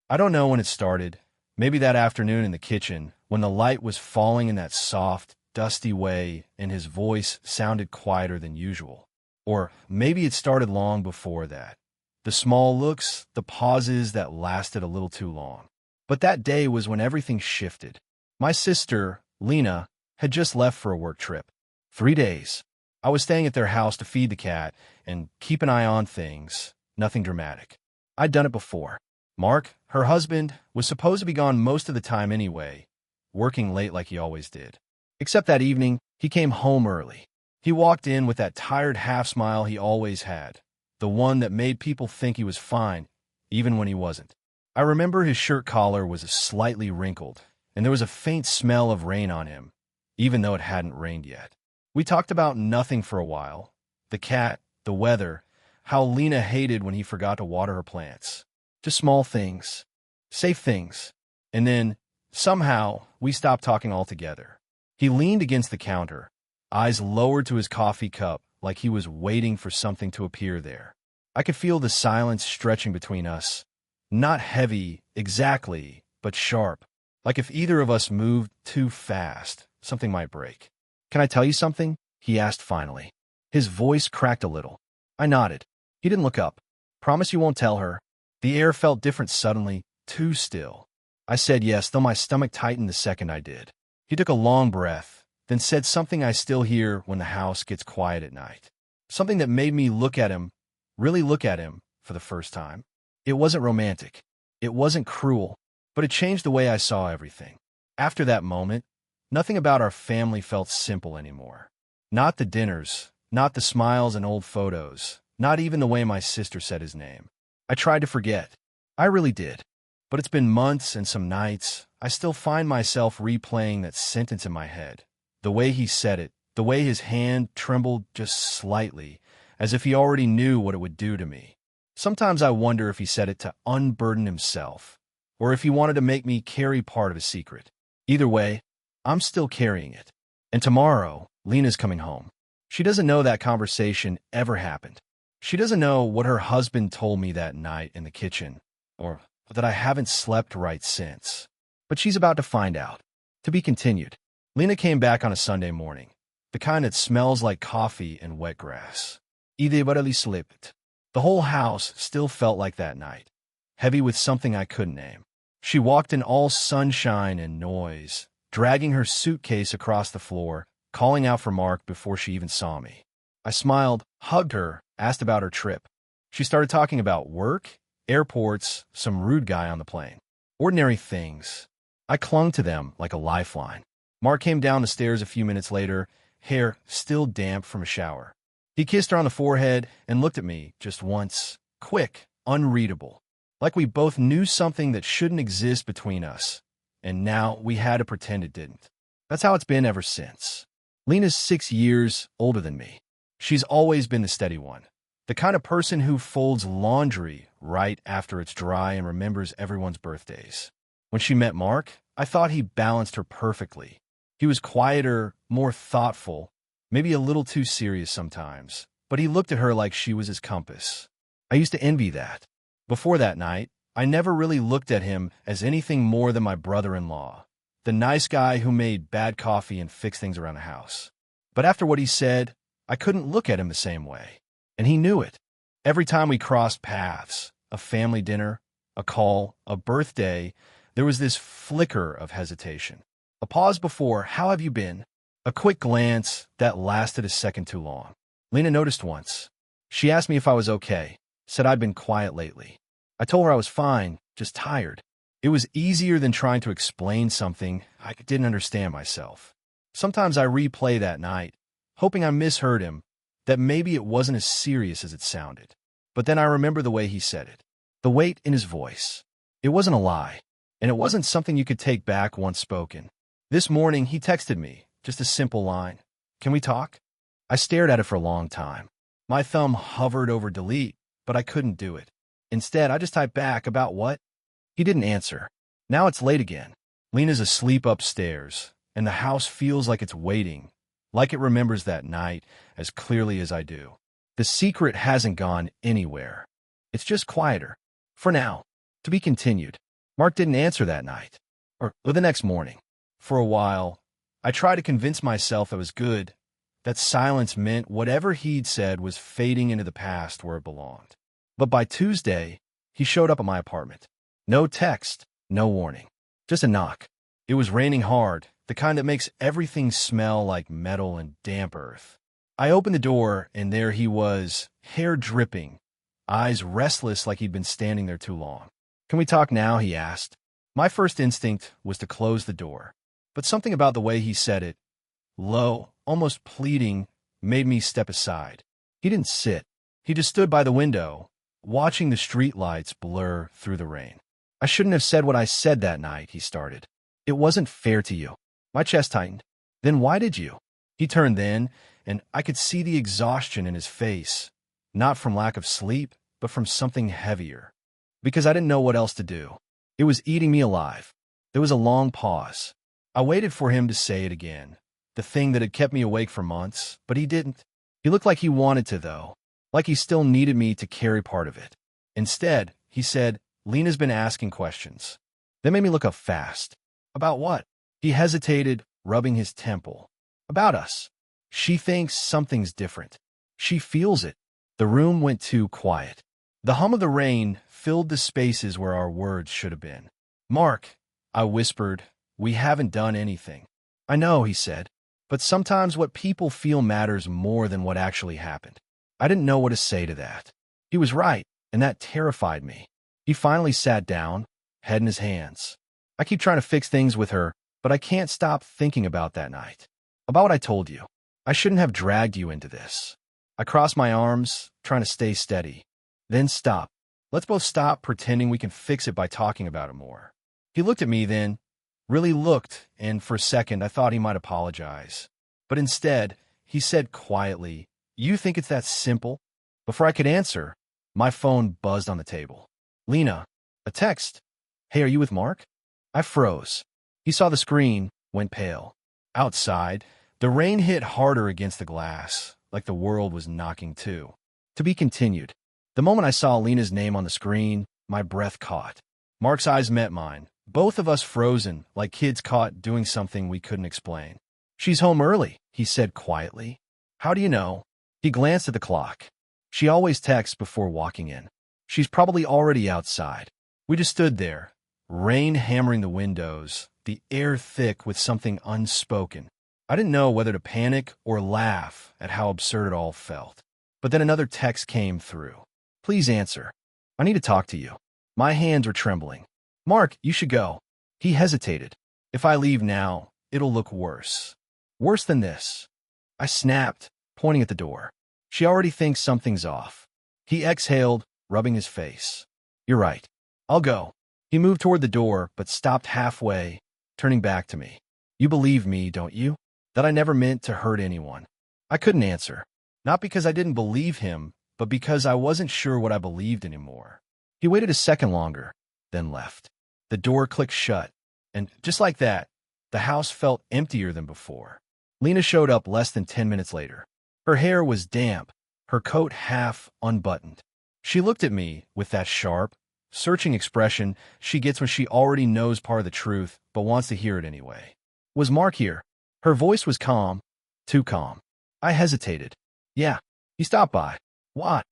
I don't know when it started. Maybe that afternoon in the kitchen, when the light was falling in that soft, dusty way and his voice sounded quieter than usual. Or maybe it started long before that. The small looks, the pauses that lasted a little too long. But that day was when everything shifted. My sister, Lena, had just left for a work trip. 3 days. I was staying at their house to feed the cat and keep an eye on things. Nothing dramatic. I'd done it before. Mark, her husband, was supposed to be gone most of the time anyway, working late like he always did. Except that evening, he came home early. He walked in with that tired half-smile he always had, the one that made people think he was fine, even when he wasn't. I remember his shirt collar was slightly wrinkled, and there was a faint smell of rain on him, even though it hadn't rained yet. We talked about nothing for a while. The cat, the weather, how Lena hated when he forgot to water her plants. Just small things, safe things. And then, somehow, we stopped talking altogether. He leaned against the counter, eyes lowered to his coffee cup like he was waiting for something to appear there. I could feel the silence stretching between us. Not heavy, exactly, but sharp. Like if either of us moved too fast, something might break. "Can I tell you something?" he asked finally. His voice cracked a little. I nodded. He didn't look up. "Promise you won't tell her?" The air felt different suddenly, too still. I said yes, though my stomach tightened the second I did. He took a long breath, then said something I still hear when the house gets quiet at night. Something that made me look at him, really look at him, for the first time. It wasn't romantic. It wasn't cruel, but it changed the way I saw everything. After that moment, nothing about our family felt simple anymore. Not the dinners, not the smiles and old photos, not even the way my sister said his name. I tried to forget. I really did. But it's been months and some nights, I still find myself replaying that sentence in my head. The way he said it, the way his hand trembled just slightly, as if he already knew what it would do to me. Sometimes I wonder if he said it to unburden himself, or if he wanted to make me carry part of his secret. Either way, I'm still carrying it. And tomorrow, Lena's coming home. She doesn't know that conversation ever happened. She doesn't know what her husband told me that night in the kitchen, or that I haven't slept right since. But she's about to find out. To be continued. Lena came back on a Sunday morning, the kind that smells like coffee and wet grass. Ide barely slipped. The whole house still felt like that night, heavy with something I couldn't name. She walked in all sunshine and noise, dragging her suitcase across the floor, calling out for Mark before she even saw me. I smiled, hugged her, asked about her trip. She started talking about work, airports, some rude guy on the plane. Ordinary things. I clung to them like a lifeline. Mark came down the stairs a few minutes later, hair still damp from a shower. He kissed her on the forehead and looked at me just once, quick, unreadable, like we both knew something that shouldn't exist between us, and now we had to pretend it didn't. That's how it's been ever since. Lena's 6 years older than me. She's always been the steady one, the kind of person who folds laundry right after it's dry and remembers everyone's birthdays. When she met Mark, I thought he balanced her perfectly. He was quieter, more thoughtful, maybe a little too serious sometimes, but he looked at her like she was his compass. I used to envy that. Before that night, I never really looked at him as anything more than my brother-in-law, the nice guy who made bad coffee and fixed things around the house. But after what he said, I couldn't look at him the same way, and he knew it. Every time we crossed paths, a family dinner, a call, a birthday, there was this flicker of hesitation. A pause before, "How have you been?" A quick glance that lasted a second too long. Lena noticed once. She asked me if I was okay, said I'd been quiet lately. I told her I was fine, just tired. It was easier than trying to explain something I didn't understand myself. Sometimes I replay that night, hoping I misheard him, that maybe it wasn't as serious as it sounded. But then I remember the way he said it, the weight in his voice. It wasn't a lie, and it wasn't something you could take back once spoken. This morning, he texted me, just a simple line. "Can we talk?" I stared at it for a long time. My thumb hovered over delete, but I couldn't do it. Instead, I just typed back, "About what?" He didn't answer. Now it's late again. Lena's asleep upstairs, and the house feels like it's waiting, like it remembers that night as clearly as I do. The secret hasn't gone anywhere. It's just quieter. For now. To be continued. Mark didn't answer that night, or the next morning. For a while, I tried to convince myself I was good, that silence meant whatever he'd said was fading into the past where it belonged. But by Tuesday, he showed up at my apartment. No text, no warning, just a knock. It was raining hard, the kind that makes everything smell like metal and damp earth. I opened the door, and there he was, hair dripping, eyes restless like he'd been standing there too long. "Can we talk now?" he asked. My first instinct was to close the door, but something about the way he said it, low, almost pleading, made me step aside. He didn't sit. He just stood by the window, watching the streetlights blur through the rain. "I shouldn't have said what I said that night," he started. "It wasn't fair to you." My chest tightened. "Then why did you?" He turned then, and I could see the exhaustion in his face, not from lack of sleep, but from something heavier. Because I didn't know what else to do. It was eating me alive. There was a long pause. I waited for him to say it again, the thing that had kept me awake for months, but he didn't. He looked like he wanted to, though, like he still needed me to carry part of it. Instead, he said, "Lena's been asking questions." That made me look up fast. "About what?" He hesitated, rubbing his temple. "About us. She thinks something's different. She feels it." The room went too quiet. The hum of the rain filled the spaces where our words should have been. "Mark," I whispered, "we haven't done anything." "I know," he said, "but sometimes what people feel matters more than what actually happened." I didn't know what to say to that. He was right, and that terrified me. He finally sat down, head in his hands. "I keep trying to fix things with her, but I can't stop thinking about that night. About what I told you. I shouldn't have dragged you into this." I crossed my arms, trying to stay steady. "Then stop. Let's both stop pretending we can fix it by talking about it more." He looked at me then, really looked, and for a second I thought he might apologize. But instead, he said quietly, "You think it's that simple?" Before I could answer, my phone buzzed on the table. "Lena, a text. Hey, are you with Mark?" I froze. He saw the screen, went pale. Outside, the rain hit harder against the glass, like the world was knocking to. To be continued. The moment I saw Lena's name on the screen, my breath caught. Mark's eyes met mine, both of us frozen, like kids caught doing something we couldn't explain. "She's home early," he said quietly. "How do you know?" He glanced at the clock. "She always texts before walking in. She's probably already outside." We just stood there, rain hammering the windows, the air thick with something unspoken. I didn't know whether to panic or laugh at how absurd it all felt. But then another text came through. "Please answer. I need to talk to you." My hands were trembling. "Mark, you should go." He hesitated. "If I leave now, it'll look worse. Worse than this." I snapped, pointing at the door. "She already thinks something's off." He exhaled, rubbing his face. "You're right. I'll go." He moved toward the door, but stopped halfway, turning back to me. "You believe me, don't you? That I never meant to hurt anyone?" I couldn't answer. Not because I didn't believe him, but because I wasn't sure what I believed anymore. He waited a second longer, then left. The door clicked shut, and just like that, the house felt emptier than before. Lena showed up less than 10 minutes later. Her hair was damp, her coat half unbuttoned. She looked at me with that sharp, searching expression she gets when she already knows part of the truth but wants to hear it anyway. "Was Mark here?" Her voice was calm, too calm. I hesitated. "Yeah, he stopped by." "What?"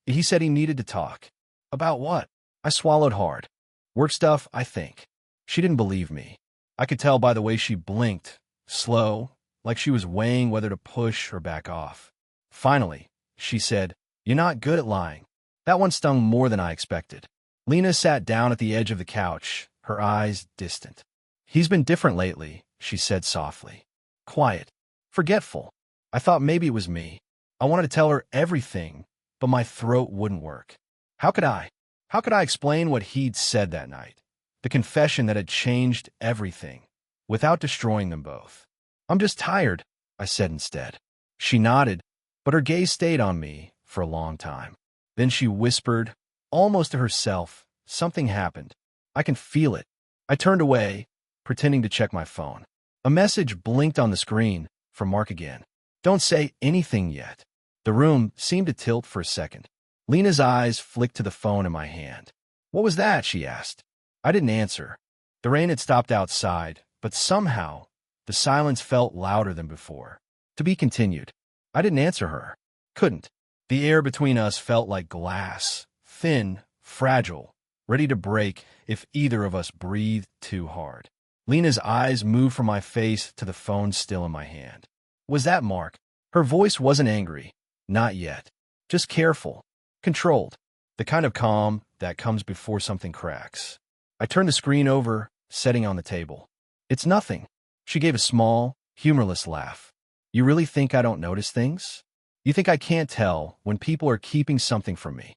"He said he needed to talk." "About what?" I swallowed hard. "Work stuff, I think." She didn't believe me. I could tell by the way she blinked, slow, like she was weighing whether to push or back off. Finally, she said, "You're not good at lying." That one stung more than I expected. Lena sat down at the edge of the couch, her eyes distant. "He's been different lately," she said softly. Quiet. Forgetful. I thought maybe it was me. I wanted to tell her everything, but my throat wouldn't work. How could I? How could I explain what he'd said that night? The confession that had changed everything, without destroying them both. "I'm just tired," I said instead. She nodded, but her gaze stayed on me for a long time. Then she whispered, almost to herself, "Something happened. I can feel it." I turned away, pretending to check my phone. A message blinked on the screen, from Mark again. "Don't say anything yet." The room seemed to tilt for a second. Lena's eyes flicked to the phone in my hand. "What was that?" she asked. I didn't answer. The rain had stopped outside, but somehow the silence felt louder than before. To be continued. I didn't answer her. Couldn't. The air between us felt like glass, thin, fragile, ready to break if either of us breathed too hard. Lena's eyes moved from my face to the phone still in my hand. Was that Mark? Her voice wasn't angry. Not yet. Just careful. Controlled. The kind of calm that comes before something cracks. I turned the screen over, setting on the table. It's nothing. She gave a small, humorless laugh. You really think I don't notice things? You think I can't tell when people are keeping something from me?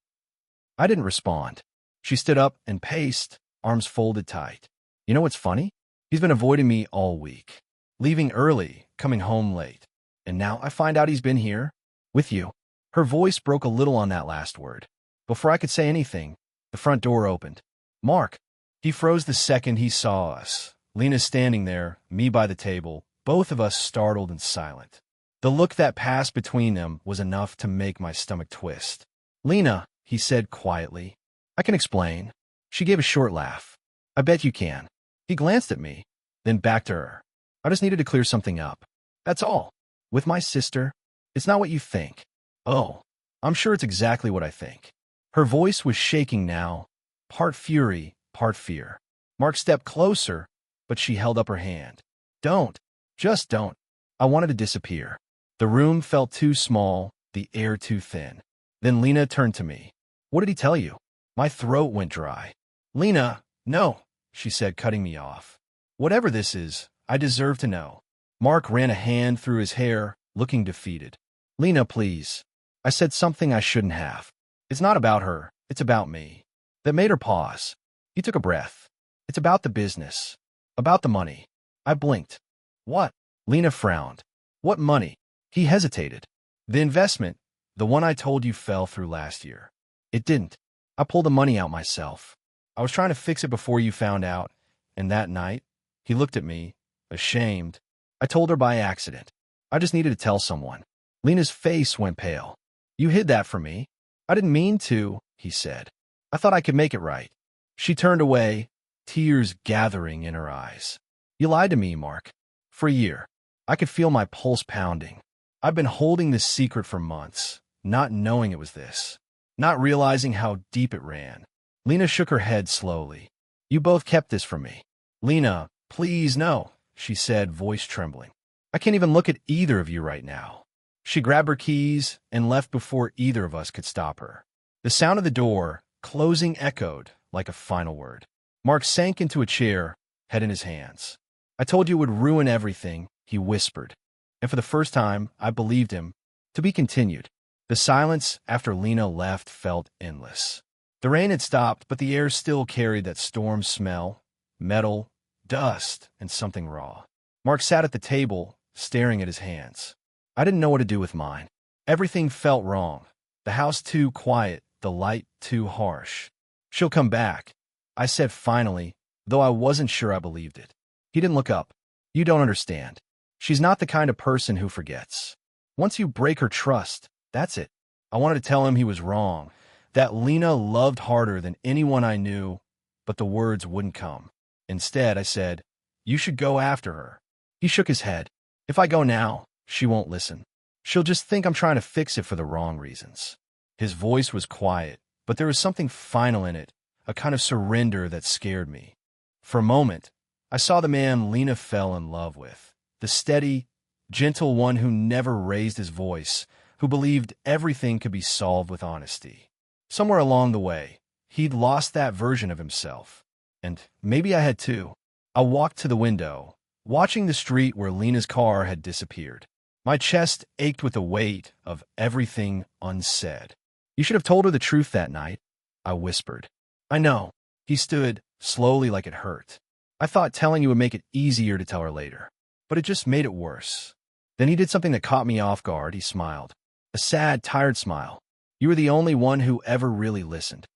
I didn't respond. She stood up and paced, arms folded tight. You know what's funny? He's been avoiding me all week. Leaving early, coming home late. And now I find out he's been here, with you. Her voice broke a little on that last word. Before I could say anything, the front door opened. Mark. He froze the second he saw us. Lena standing there, me by the table, both of us startled and silent. The look that passed between them was enough to make my stomach twist. Lena, he said quietly. I can explain. She gave a short laugh. I bet you can. He glanced at me, then back to her. I just needed to clear something up. That's all. With my sister, it's not what you think. Oh, I'm sure it's exactly what I think. Her voice was shaking now, part fury, part fear. Mark stepped closer, but she held up her hand. Don't. Just don't. I wanted to disappear. The room felt too small, the air too thin. Then Lena turned to me. What did he tell you? My throat went dry. Lena, no, she said, cutting me off. Whatever this is, I deserve to know. Mark ran a hand through his hair, looking defeated. Lena, please. I said something I shouldn't have. It's not about her. It's about me. That made her pause. He took a breath. It's about the business. About the money. I blinked. What? Lena frowned. What money? He hesitated. The investment, the one I told you fell through last year. It didn't. I pulled the money out myself. I was trying to fix it before you found out, and that night, he looked at me, ashamed. I told her by accident. I just needed to tell someone. Lena's face went pale. You hid that from me. I didn't mean to, he said. I thought I could make it right. She turned away, tears gathering in her eyes. You lied to me, Mark. For a year. I could feel my pulse pounding. I've been holding this secret for months, not knowing it was this, not realizing how deep it ran. Lena shook her head slowly. You both kept this from me. Lena, please no, she said, voice trembling. I can't even look at either of you right now. She grabbed her keys and left before either of us could stop her. The sound of the door, closing, echoed like a final word. Mark sank into a chair, head in his hands. I told you it would ruin everything, he whispered. And for the first time, I believed him. To be continued. The silence after Lena left felt endless. The rain had stopped, but the air still carried that storm smell, metal, dust, and something raw. Mark sat at the table, staring at his hands. I didn't know what to do with mine. Everything felt wrong. The house too quiet, the light too harsh. She'll come back, I said finally, though I wasn't sure I believed it. He didn't look up. You don't understand. She's not the kind of person who forgets. Once you break her trust, that's it. I wanted to tell him he was wrong, that Lena loved harder than anyone I knew, but the words wouldn't come. Instead, I said, you should go after her. He shook his head. If I go now, she won't listen. She'll just think I'm trying to fix it for the wrong reasons. His voice was quiet, but there was something final in it, a kind of surrender that scared me. For a moment, I saw the man Lena fell in love with, the steady, gentle one who never raised his voice, who believed everything could be solved with honesty. Somewhere along the way, he'd lost that version of himself. And maybe I had too. I walked to the window, watching the street where Lena's car had disappeared. My chest ached with the weight of everything unsaid. You should have told her the truth that night, I whispered. I know. He stood, slowly like it hurt. I thought telling you would make it easier to tell her later, but it just made it worse. Then he did something that caught me off guard. He smiled. A sad, tired smile. You were the only one who ever really listened.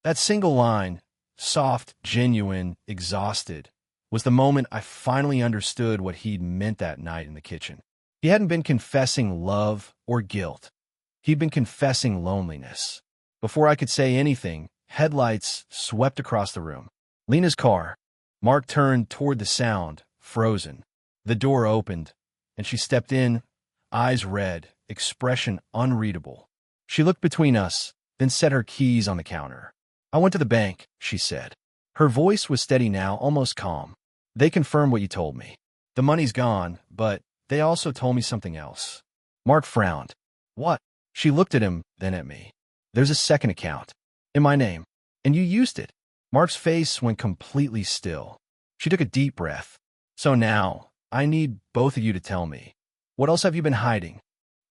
That single line, soft, genuine, exhausted, was the moment I finally understood what he'd meant that night in the kitchen. He hadn't been confessing love or guilt. He'd been confessing loneliness. Before I could say anything, headlights swept across the room. Lena's car. Mark turned toward the sound, frozen. The door opened, and she stepped in, eyes red, expression unreadable. She looked between us, then set her keys on the counter. I went to the bank, she said. Her voice was steady now, almost calm. They confirmed what you told me. The money's gone, but they also told me something else. Mark frowned. What? She looked at him, then at me. There's a second account. In my name. And you used it. Mark's face went completely still. She took a deep breath. So now, I need both of you to tell me. What else have you been hiding?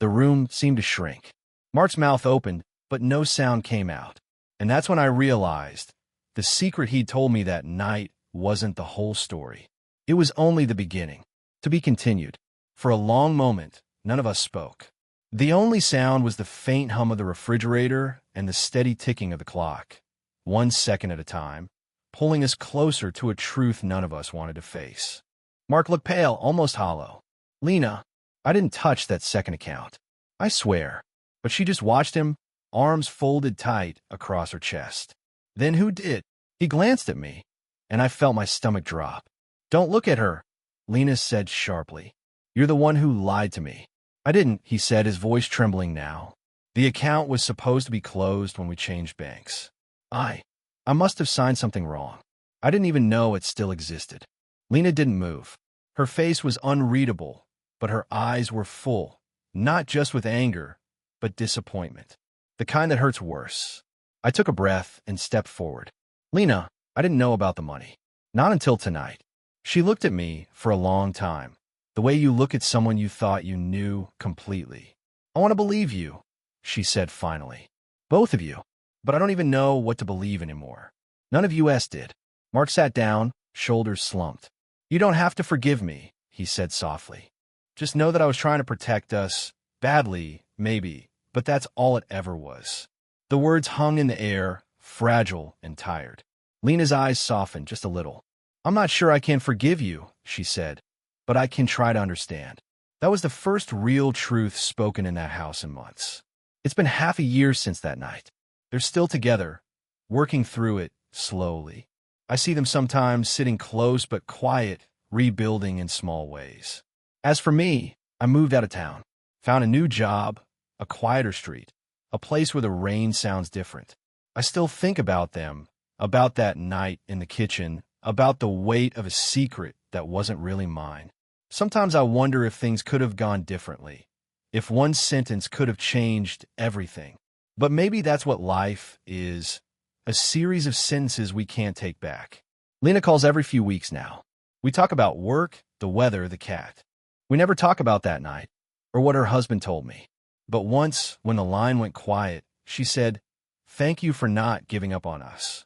The room seemed to shrink. Mark's mouth opened, but no sound came out. And that's when I realized the secret he'd told me that night wasn't the whole story. It was only the beginning. To be continued. For a long moment, none of us spoke. The only sound was the faint hum of the refrigerator and the steady ticking of the clock, 1 second at a time, pulling us closer to a truth none of us wanted to face. Mark looked pale, almost hollow. Lena, I didn't touch that second account. I swear. But she just watched him, arms folded tight across her chest. Then who did? He glanced at me, and I felt my stomach drop. Don't look at her, Lena said sharply. You're the one who lied to me. I didn't, he said, his voice trembling now. The account was supposed to be closed when we changed banks. I must have signed something wrong. I didn't even know it still existed. Lena didn't move. Her face was unreadable, but her eyes were full, not just with anger, but disappointment. The kind that hurts worse. I took a breath and stepped forward. Lena, I didn't know about the money. Not until tonight. She looked at me for a long time, the way you look at someone you thought you knew completely. I want to believe you, she said finally. Both of you. But I don't even know what to believe anymore. None of us did. Mark sat down, shoulders slumped. You don't have to forgive me, he said softly. Just know that I was trying to protect us, badly, maybe, but that's all it ever was. The words hung in the air, fragile and tired. Lena's eyes softened just a little. I'm not sure I can forgive you, she said, but I can try to understand. That was the first real truth spoken in that house in months. It's been half a year since that night. They're still together, working through it slowly. I see them sometimes sitting close but quiet, rebuilding in small ways. As for me, I moved out of town, found a new job, a quieter street, a place where the rain sounds different. I still think about them, about that night in the kitchen, about the weight of a secret that wasn't really mine. Sometimes I wonder if things could have gone differently, if one sentence could have changed everything. But maybe that's what life is, a series of sentences we can't take back. Lena calls every few weeks now. We talk about work, the weather, the cat. We never talk about that night, or what her husband told me. But once, when the line went quiet, she said, "Thank you for not giving up on us."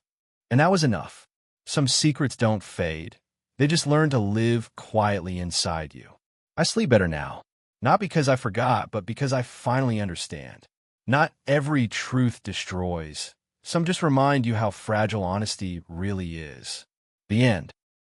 And that was enough. Some secrets don't fade. They just learn to live quietly inside you. I sleep better now, not because I forgot, but because I finally understand. Not every truth destroys. Some just remind you how fragile honesty really is. The end.